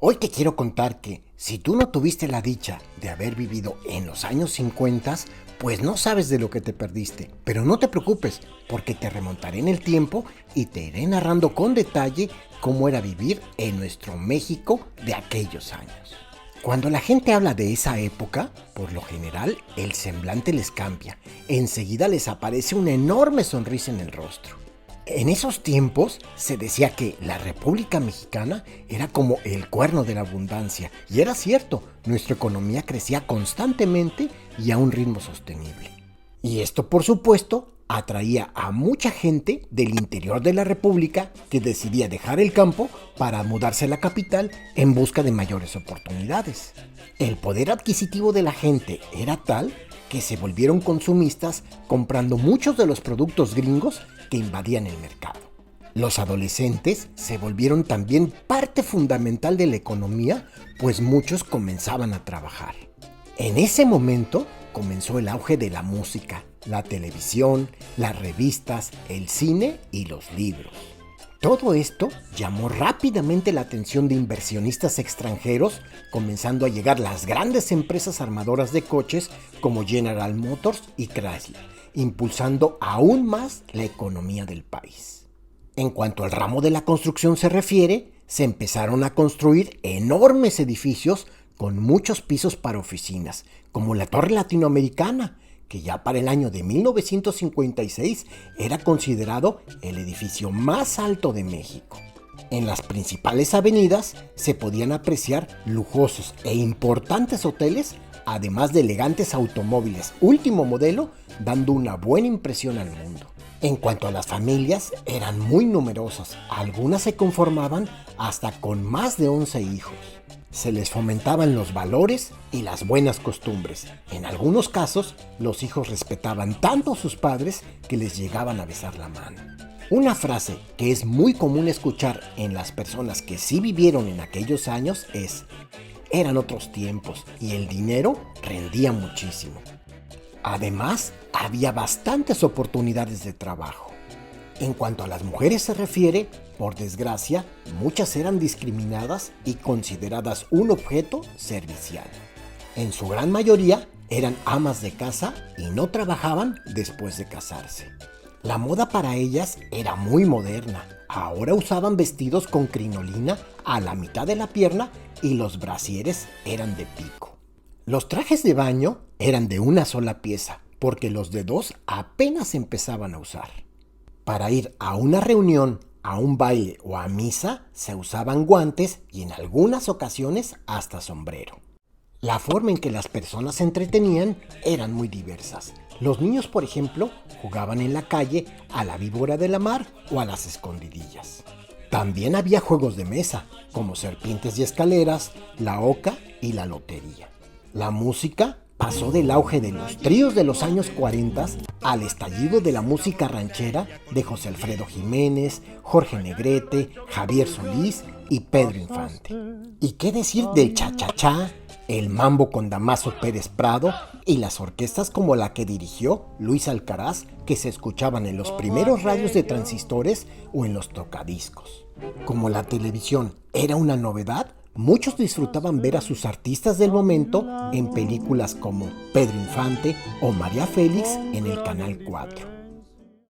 Hoy te quiero contar que si tú no tuviste la dicha de haber vivido en los años 50, pues no sabes de lo que te perdiste. Pero no te preocupes, porque te remontaré en el tiempo y te iré narrando con detalle cómo era vivir en nuestro México de aquellos años. Cuando la gente habla de esa época, por lo general el semblante les cambia. Enseguida les aparece una enorme sonrisa en el rostro. En esos tiempos se decía que la República Mexicana era como el cuerno de la abundancia, y era cierto, nuestra economía crecía constantemente y a un ritmo sostenible. Y esto, por supuesto, atraía a mucha gente del interior de la República que decidía dejar el campo para mudarse a la capital en busca de mayores oportunidades. El poder adquisitivo de la gente era tal que se volvieron consumistas comprando muchos de los productos gringos que invadían el mercado. Los adolescentes se volvieron también parte fundamental de la economía, pues muchos comenzaban a trabajar. En ese momento comenzó el auge de la música, la televisión, las revistas, el cine y los libros. Todo esto llamó rápidamente la atención de inversionistas extranjeros, comenzando a llegar las grandes empresas armadoras de coches como General Motors y Chrysler, impulsando aún más la economía del país. En cuanto al ramo de la construcción se refiere, se empezaron a construir enormes edificios con muchos pisos para oficinas, como la Torre Latinoamericana, que ya para el año de 1956 era considerado el edificio más alto de México. En las principales avenidas se podían apreciar lujosos e importantes hoteles, además de elegantes automóviles último modelo, dando una buena impresión al mundo. En cuanto a las familias, eran muy numerosas, algunas se conformaban hasta con más de 11 hijos. Se les fomentaban los valores y las buenas costumbres. En algunos casos, los hijos respetaban tanto a sus padres que les llegaban a besar la mano. Una frase que es muy común escuchar en las personas que sí vivieron en aquellos años es: eran otros tiempos y el dinero rendía muchísimo. Además, había bastantes oportunidades de trabajo. En cuanto a las mujeres se refiere, por desgracia, muchas eran discriminadas y consideradas un objeto servicial. En su gran mayoría eran amas de casa y no trabajaban después de casarse. La moda para ellas era muy moderna. Ahora usaban vestidos con crinolina a la mitad de la pierna y los brasieres eran de pico. Los trajes de baño eran de una sola pieza, porque los de dos apenas empezaban a usar. Para ir a una reunión, a un baile o a misa se usaban guantes y en algunas ocasiones hasta sombrero. La forma en que las personas se entretenían eran muy diversas. Los niños, por ejemplo, jugaban en la calle a la víbora de la mar o a las escondidillas. También había juegos de mesa, como serpientes y escaleras, la oca y la lotería. La música pasó del auge de los tríos de los años 40 al estallido de la música ranchera de José Alfredo Jiménez, Jorge Negrete, Javier Solís y Pedro Infante. ¿Y qué decir del cha-cha-cha, el mambo con Damaso Pérez Prado y las orquestas como la que dirigió Luis Alcaraz, que se escuchaban en los primeros radios de transistores o en los tocadiscos? Como la televisión era una novedad, muchos disfrutaban ver a sus artistas del momento en películas como Pedro Infante o María Félix en el Canal 4.